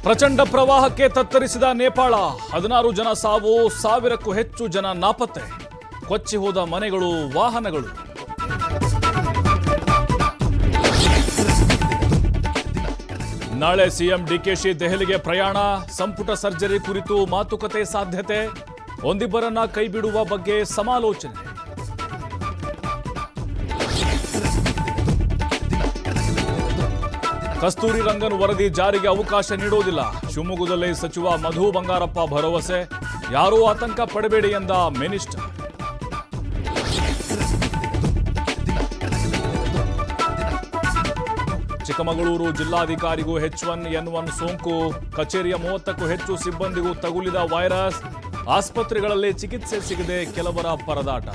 ಪ್ರಚಂಡ ಪ್ರವಾಹಕ್ಕೆ ತತ್ತರಿಸಿದ ನೇಪಾಳ 16 ಜನ ಸಾವು, 1000ಕ್ಕೂ ಹೆಚ್ಚು ಜನ ನಾಪತ್ತೆ. ಕೊಚ್ಚಿ ಹೋದ ಮನೆಗಳು, ವಾಹನಗಳು. ನಾಳೆ ಸಿಎಂ ಡಿಕೆಶಿ ದೆಹಲಿಗೆ ಪ್ರಯಾಣ. ಸಂಪುಟ ಸರ್ಜರಿ ಕುರಿತು ಮಾತುಕತೆ ಸಾಧ್ಯತೆ. ಒಂದಿಬ್ಬರನ್ನ ಕೈಬಿಡುವ ಬಗ್ಗೆ ಸಮಾಲೋಚನೆ. ಕಸ್ತೂರಿ ರಂಗನ್ ವರದಿ ಜಾರಿಗೆ ಅವಕಾಶ ನೀಡುವುದಿಲ್ಲ. ಶಿವಮೊಗ್ಗದಲ್ಲಿ ಸಚಿವ ಮಧು ಬಂಗಾರಪ್ಪ ಭರವಸೆ. ಯಾರೂ ಆತಂಕ ಪಡಬೇಡಿ ಎಂದ ಮಿನಿಸ್ಟರ್. ಚಿಕ್ಕಮಗಳೂರು ಜಿಲ್ಲಾಧಿಕಾರಿಗೂ H1N1 ಸೋಂಕು. ಕಚೇರಿಯ 30ಕ್ಕೂ ಹೆಚ್ಚು ಸಿಬ್ಬಂದಿಗೂ ತಗುಲಿದ ವೈರಸ್. ಆಸ್ಪತ್ರೆಗಳಲ್ಲಿ ಚಿಕಿತ್ಸೆ ಸಿಗದೆ ಕೆಲವರ ಪರದಾಟ.